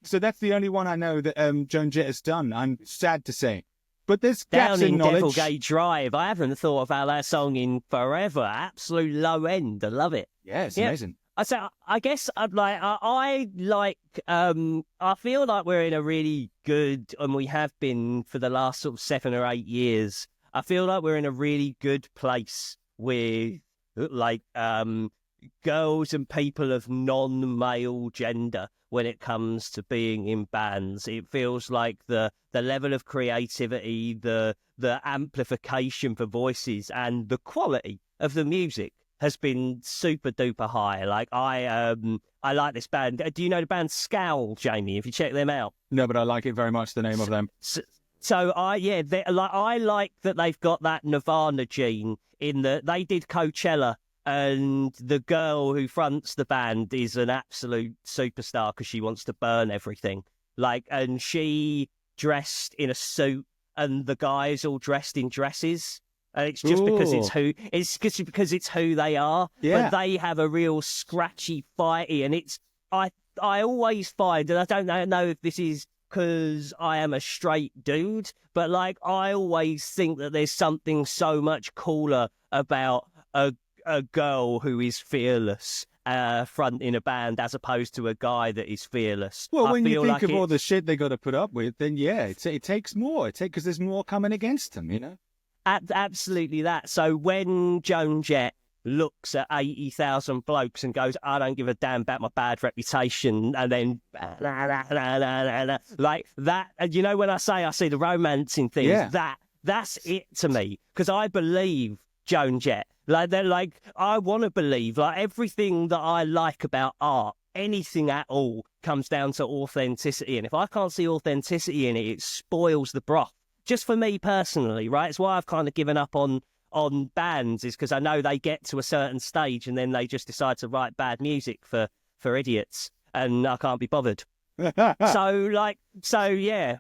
So that's the only one I know that Joan Jett has done. I'm sad to say. But there's gaps in knowledge. Devilgate Drive. I haven't thought about that song in forever. Absolute low end. I love it. Yeah, it's amazing. I guess I like I feel like we're in a really good, and we have been for the last sort of 7 or 8 years. I feel like we're in a really good place with like girls and people of non-male gender when it comes to being in bands. It feels like the level of creativity, the amplification for voices, and the quality of the music has been super duper high. Like I like this band. Do you know the band Scowl, Jamie? If you check them out. No, but I like it very much. The name of them. So I like that they've got that Nirvana gene in that they did Coachella, and the girl who fronts the band is an absolute superstar because she wants to burn everything. Like, and she dressed in a suit, and the guys all dressed in dresses. And it's just because it's who they are. Yeah. But they have a real scratchy, fighty, and I always find, and I don't know if this is because I am a straight dude, but like I always think that there's something so much cooler about a girl who is fearless fronting a band as opposed to a guy that is fearless. Well, when you think of all the shit they got to put up with, then yeah, it takes more. Because there's more coming against them, you know. Absolutely that. So when Joan Jett looks at 80,000 blokes and goes, I don't give a damn about my bad reputation, and then like that, and you know, when I see the romancing things, that's it to me, because I believe Joan Jett. Like, they're like, I want to believe, like, everything that I like about art, anything at all, comes down to authenticity, and if I can't see authenticity in it, it spoils the broth. Just for me personally, right? It's why I've kind of given up on bands, is because I know they get to a certain stage and then they just decide to write bad music for idiots, and I can't be bothered. So yeah.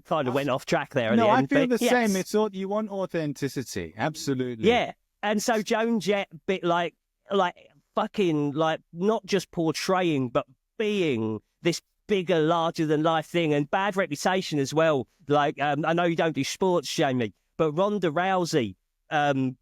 Kind of went off track there. No, I feel the same. It's all, you want authenticity, absolutely. Yeah, and so Joan Jett, bit like fucking, like, not just portraying but being this bigger, larger than life thing, and bad reputation as well. Like, I know you don't do sports, Jamie, but Ronda Rousey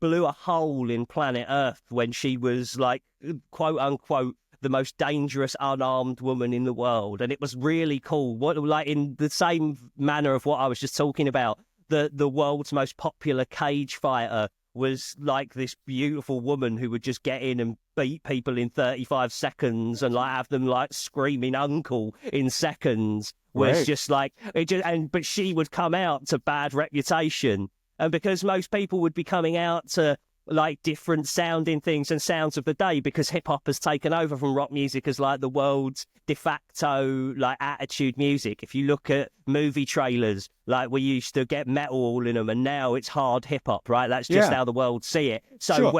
blew a hole in planet Earth when she was, like, quote unquote, the most dangerous unarmed woman in the world. And it was really cool. What, like, in the same manner of what I was just talking about, the world's most popular cage fighter was like this beautiful woman who would just get in and beat people in 35 seconds and like have them like screaming uncle in seconds. Was right. Just like it just, but she would come out to bad reputation, and because most people would be coming out to like different sounding things and sounds of the day, because hip hop has taken over from rock music as like the world's de facto like attitude music. If you look at movie trailers, like we used to get metal all in them, and now it's hard hip hop, right? That's just how the world see it. So sure.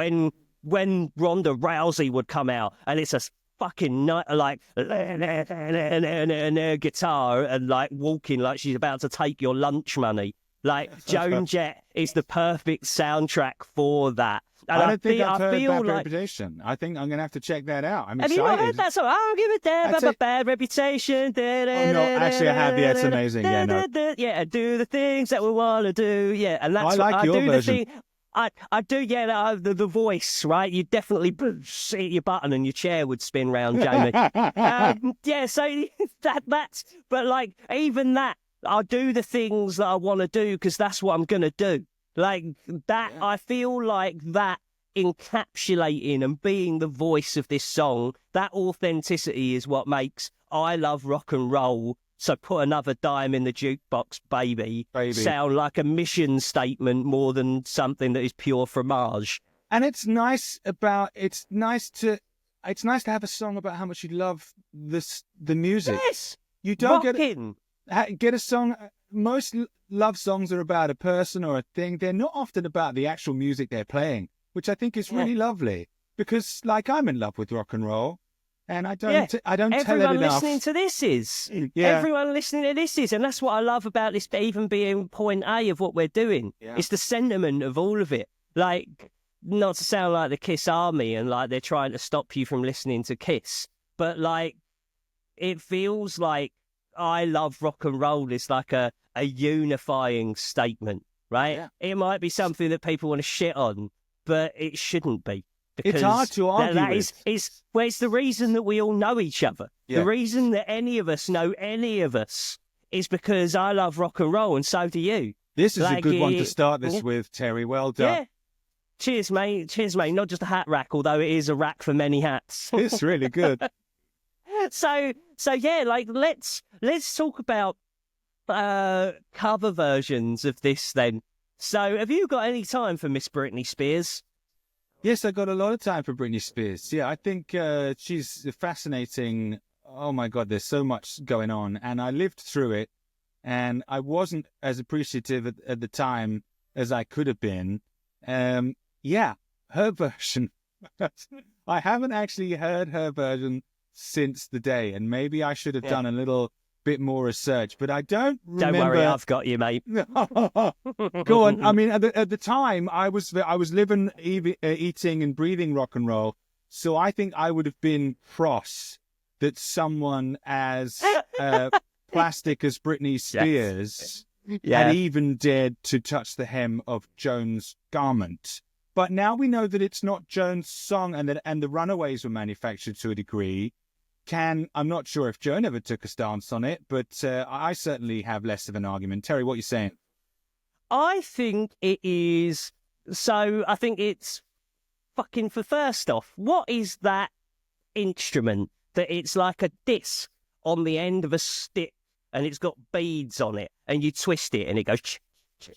when Ronda Rousey would come out and it's a fucking like guitar and like walking like she's about to take your lunch money. Like, Joan Jett is the perfect soundtrack for that. And I don't think I've heard Bad Reputation. I think I'm going to have to check that out. I'm excited. Have you not heard that song? I don't give a damn about my bad reputation. Oh, no, actually I have. Yeah, it's amazing. Yeah, no. Yeah, do the things that we want to do. Yeah, and that's I like your version. I do, yeah, the voice, right? You definitely hit your button and your chair would spin round, Jamie. Yeah, so that's, but like, even that, I'll do the things that I want to do because that's what I'm going to do. Like that, I feel like that encapsulating and being the voice of this song, that authenticity is what makes I Love Rock and Roll, so put another dime in the jukebox, baby, sound like a mission statement more than something that is pure fromage. And it's nice to have a song about how much you love the music. Yes, you don't get a song. Most love songs are about a person or a thing. They're not often about the actual music they're playing, which I think is really lovely. Because, like, I'm in love with rock and roll, and I don't tell it enough. Everyone listening to this is. Everyone listening to this is, and that's what I love about this. Even being point A of what we're doing, it's the sentiment of all of it. Like, not to sound like the Kiss Army and like they're trying to stop you from listening to Kiss, but like, it feels like I Love Rock and Roll is like a unifying statement, right? Yeah. It might be something that people want to shit on, but it shouldn't be, Because it's hard to argue that with. Well, it's the reason that we all know each other. Yeah. The reason that any of us know any of us is because I love rock and roll, and so do you. This is a good one to start this with, Terry. Well done. Yeah. Cheers, mate. Cheers, mate. Not just a hat rack, although it is a rack for many hats. It's really good. So yeah, like let's talk about cover versions of this then. So have you got any time for Miss Britney Spears? Yes, I got a lot of time for Britney Spears. Yeah, I think she's fascinating. Oh my God, there's so much going on, and I lived through it, and I wasn't as appreciative at the time as I could have been. Yeah, her version. I haven't actually heard her version since the day, and maybe I should have done a little bit more research, but I don't remember. Don't worry, I've got you, mate. Go on. I mean, at the time, I was living, eating, and breathing rock and roll, so I think I would have been cross that someone as plastic as Britney Spears had even dared to touch the hem of Joan's garment. But now we know that it's not Joan's song, and the Runaways were manufactured to a degree. I'm not sure if Joan ever took a stance on it, but I certainly have less of an argument. Terry, what are you saying? I think it is. So I think it's fucking, for first off, what is that instrument that it's like a disc on the end of a stick and it's got beads on it and you twist it and it goes. Do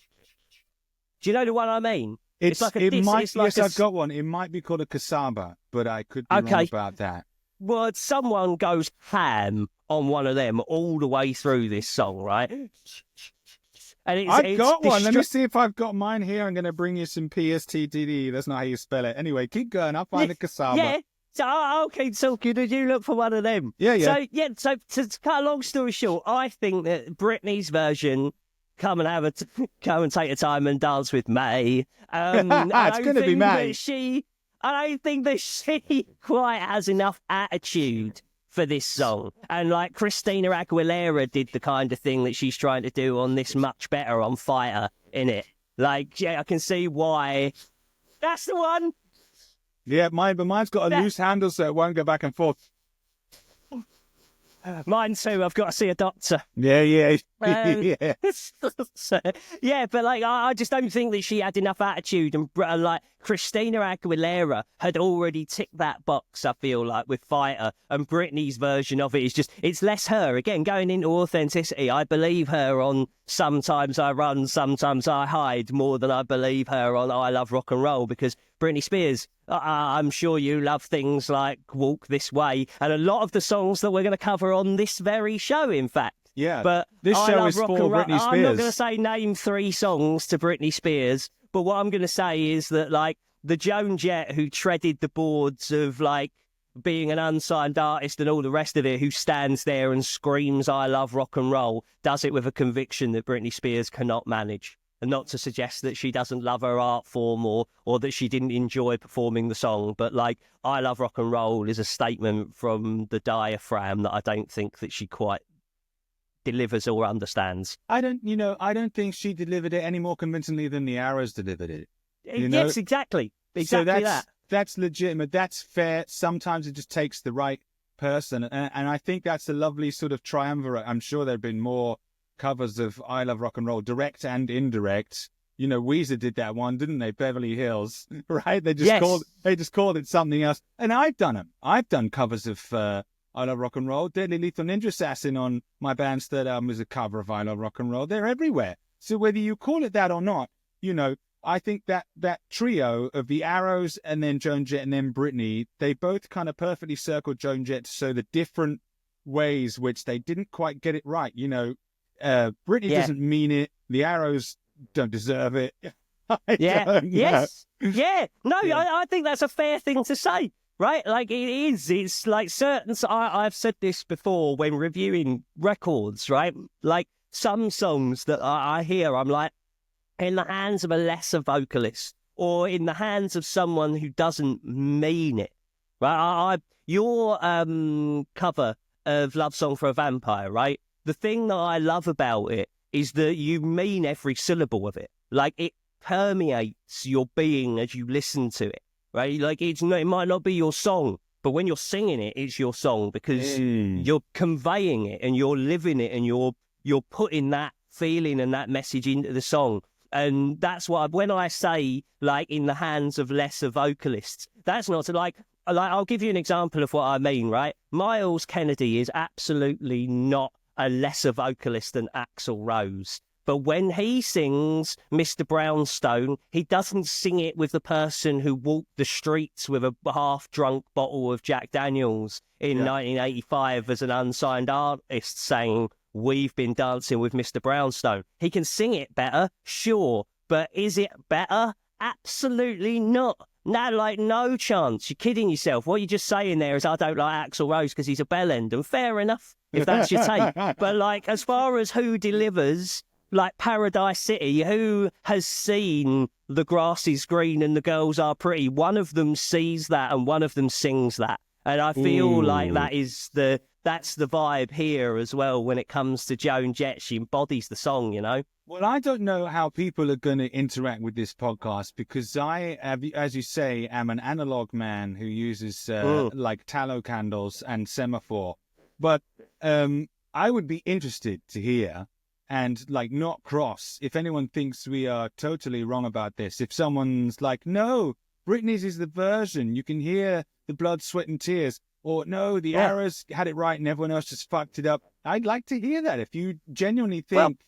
you know the one I mean? It's like a disc. Yes, I've got one. It might be called a cassava, but I could be wrong about that. Well, someone goes ham on one of them all the way through this song, right? And I've got one. Let me see if I've got mine here. I'm going to bring you some PSTDD. That's not how you spell it. Anyway, keep going. I'll find a cassava. Yeah. So, okay, so did you look for one of them? Yeah. So to cut a long story short, I think that Britney's version, come and take a time and dance with May. It's going to be May. I don't think that she quite has enough attitude for this song. And like Christina Aguilera did the kind of thing that she's trying to do on this Much Better on Fighter, innit? Like, yeah, I can see why. That's the one. Yeah, mine's got a loose handle so it won't go back and forth. Mine too. I've got to see a doctor. Yeah. Yeah, but like, I just don't think that she had enough attitude, and like Christina Aguilera had already ticked that box. I feel like with Fighter, and Britney's version of it is just, it's less her. Again, going into authenticity, I believe her on Sometimes I Run, Sometimes I Hide more than I believe her on I Love Rock and Roll, because Britney Spears, I'm sure you love things like Walk This Way and a lot of the songs that we're going to cover on this very show, in fact. Yeah, but this show is for Britney Spears. I'm not going to say name 3 songs to Britney Spears, but what I'm going to say is that, like, the Joan Jett who treaded the boards of, like, being an unsigned artist and all the rest of it, who stands there and screams, I love rock and roll, does it with a conviction that Britney Spears cannot manage. And not to suggest that she doesn't love her art form or that she didn't enjoy performing the song, but like, I love rock and roll is a statement from the diaphragm that I don't think that she quite delivers or understands. I don't think she delivered it any more convincingly than the Arrows delivered it. Yes, exactly. So that's legitimate. That's fair. Sometimes it just takes the right person. And I think that's a lovely sort of triumvirate. I'm sure there have been more covers of I Love Rock and Roll, direct and indirect. Weezer did that one, didn't they? Beverly Hills, right? They just called it something else. And I've done them. I've done covers of I Love Rock and Roll. Deadly Lethal Ninja Assassin on my band's third album is a cover of I Love Rock and Roll. They're everywhere. So whether you call it that or not, I think that trio of the Arrows and then Joan Jett and then Britney, they both kind of perfectly circled Joan Jett to show the different ways which they didn't quite get it right. Britney doesn't mean it. The Arrows don't deserve it. Yes. Yeah. No, yeah. I think that's a fair thing to say, right? Like, it is. It's like certain... I've said this before when reviewing records, right? Like, some songs that I hear, I'm like, in the hands of a lesser vocalist or in the hands of someone who doesn't mean it, right? Your cover of Love Song for a Vampire, right? The thing that I love about it is that you mean every syllable of it. Like, it permeates your being as you listen to it, right? Like it might not be your song, but when you're singing it, it's your song because you're conveying it and you're living it and you're putting that feeling and that message into the song. And that's why when I say like in the hands of lesser vocalists, that's not to like I'll give you an example of what I mean, right? Miles Kennedy is absolutely not a lesser vocalist than Axl Rose. But when he sings Mr. Brownstone, he doesn't sing it with the person who walked the streets with a half-drunk bottle of Jack Daniels in 1985 as an unsigned artist saying, "We've been dancing with Mr. Brownstone." He can sing it better, sure, but is it better? Absolutely not. No chance. You're kidding yourself. What you're just saying there is, I don't like Axl Rose because he's a bellend, and fair enough, if that's your take. But, like, as far as who delivers, like Paradise City, who has seen the grass is green and the girls are pretty? One of them sees that and one of them sings that. And I feel like that's the vibe here as well when it comes to Joan Jett. She embodies the song, you know? Well, I don't know how people are going to interact with this podcast because I, as you say, am an analog man who uses like tallow candles and semaphore. But I would be interested to hear and like not cross if anyone thinks we are totally wrong about this. If someone's like, no, Britney's is the version. You can hear the blood, sweat and tears. Or no, the Arrows had it right and everyone else just fucked it up. I'd like to hear that. If you genuinely think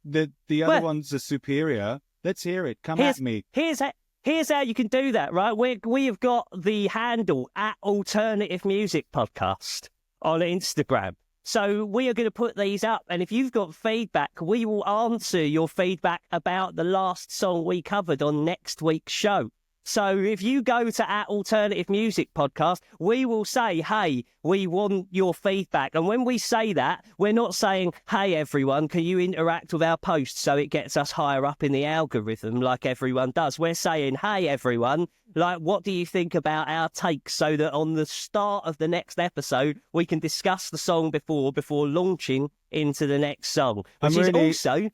that the other ones are superior, let's hear it. Come at me. Here's how you can do that, right? We have got the handle at Alternative Music Podcast on Instagram. So we are going to put these up. And if you've got feedback, we will answer your feedback about the last song we covered on next week's show. So if you go to at Alternative Music Podcast, we will say, hey, we want your feedback. And when we say that, we're not saying, hey, everyone, can you interact with our post so it gets us higher up in the algorithm like everyone does? We're saying, hey, everyone, like, what do you think about our takes so that on the start of the next episode, we can discuss the song before launching into the next song, which is also...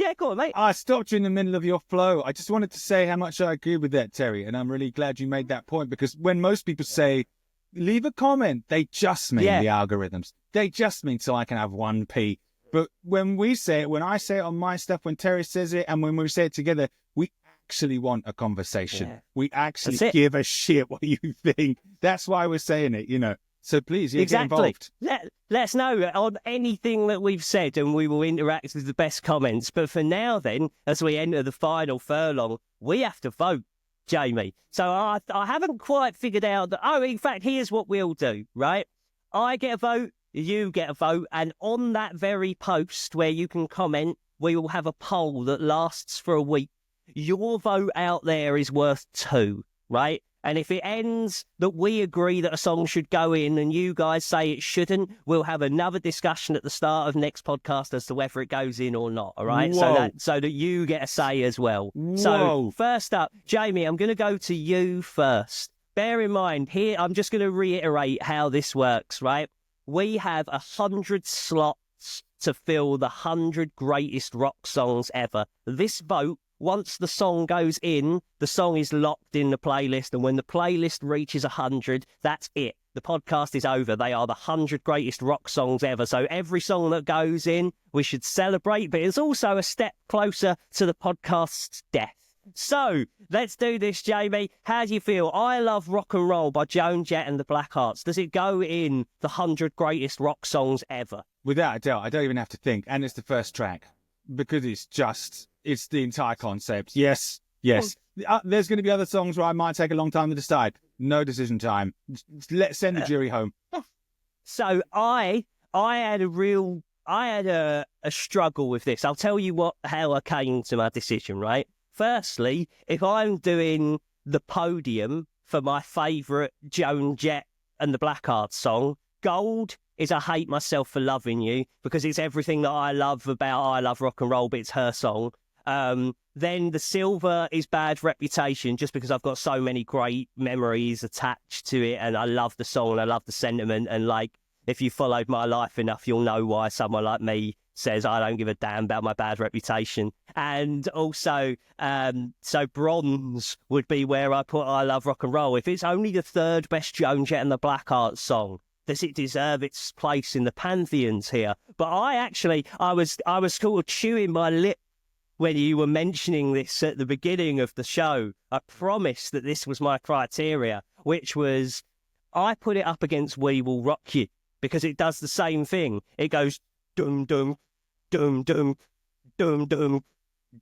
Yeah, go on, mate. I stopped you in the middle of your flow. I just wanted to say how much I agree with that, Terry, and I'm really glad you made that point because when most people say, leave a comment, they just mean the algorithms. They just mean so I can have 1p. But when we say it, when I say it on my stuff, when Terry says it, and when we say it together, we actually want a conversation. Yeah. We actually give a shit what you think. That's why we're saying it, you know. So please, get involved. Let us know on anything that we've said and we will interact with the best comments. But for now then, as we enter the final furlong, we have to vote, Jamie. So I haven't quite figured out that... Oh, in fact, here's what we'll do, right? I get a vote, you get a vote, and on that very post where you can comment, we will have a poll that lasts for a week. Your vote out there is worth 2, right? And if it ends that we agree that a song should go in and you guys say it shouldn't, we'll have another discussion at the start of next podcast as to whether it goes in or not, all right? So that you get a say as well. Whoa. So first up, Jamie, I'm going to go to you first. Bear in mind, here, I'm just going to reiterate how this works, right? We have 100 slots to fill the 100 greatest rock songs ever. This vote, once the song goes in, the song is locked in the playlist. And when the playlist reaches 100, that's it. The podcast is over. They are the 100 greatest rock songs ever. So every song that goes in, we should celebrate. But it's also a step closer to the podcast's death. So let's do this, Jamie. How do you feel? I Love Rock and Roll by Joan Jett and the Blackhearts. Does it go in the 100 greatest rock songs ever? Without a doubt. I don't even have to think. And it's the first track. Because it's the entire concept. Yes. There's going to be other songs where I might take a long time to decide. No decision time. Let's send the jury home. So I had a struggle with this. I'll tell you how I came to my decision, right? Firstly, if I'm doing the podium for my favourite Joan Jett and the Blackhearts song, gold is I Hate Myself for Loving You, because it's everything that I love about I Love Rock and Roll, but it's her song. Then the silver is Bad Reputation, just because I've got so many great memories attached to it, and I love the song and I love the sentiment, and like, if you followed my life enough, you'll know why someone like me says, I don't give a damn about my bad reputation. And also, so bronze would be where I put I Love Rock and Roll. If it's only the third best Joan Jett and the Blackhearts song, does it deserve its place in the pantheons here? But I was sort of chewing my lip when you were mentioning this at the beginning of the show. I promised that this was my criteria, which was I put it up against We Will Rock You because it does the same thing. It goes dum dum dum dum dum dum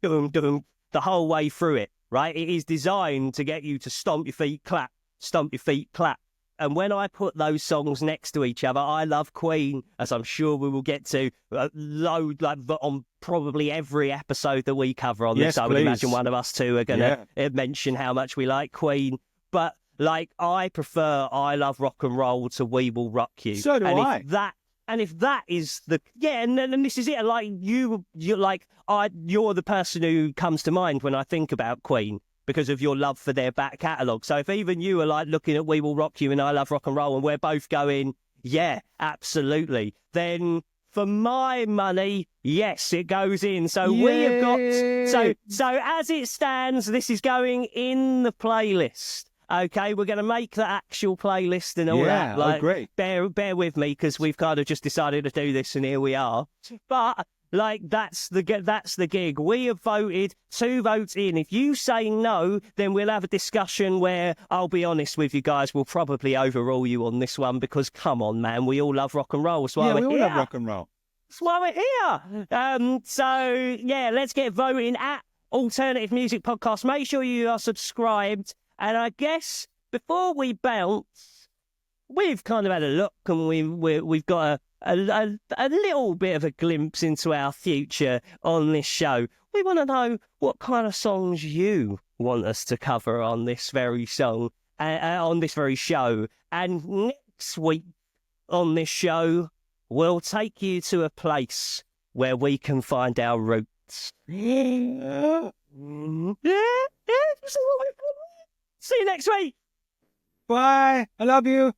dum dum the whole way through it, right? It is designed to get you to stomp your feet, clap, stomp your feet, clap. And when I put those songs next to each other, I Love Queen, as I'm sure we will get to, on probably every episode that we cover on this. I would imagine one of us two are going to mention how much we like Queen. But, like, I prefer I Love Rock and Roll to We Will Rock You. So do I. If that is the and this is it. Like you're the person who comes to mind when I think about Queen because of your love for their back catalogue. So if even you are like looking at We Will Rock You and I Love Rock and Roll, and we're both going, yeah, absolutely, then for my money, yes, it goes in. So we have got so as it stands, this is going in the playlist. Okay, we're going to make the actual playlist and all that. Like, great. Bear with me because we've kind of just decided to do this, and here we are. But like, that's the gig. We have voted 2 votes in. If you say no, then we'll have a discussion where I'll be honest with you guys. We'll probably overrule you on this one because, come on, man, we all love rock and roll. That's why we all love rock and roll. That's why we're here. So yeah, let's get voting at Alternative Music Podcast. Make sure you are subscribed. And I guess before we bounce, we've kind of had a look, and we've got a little bit of a glimpse into our future on this show. We want to know what kind of songs you want us to cover on this very song, on this very show. And next week on this show, we'll take you to a place where we can find our roots. See you next week. Bye. I love you.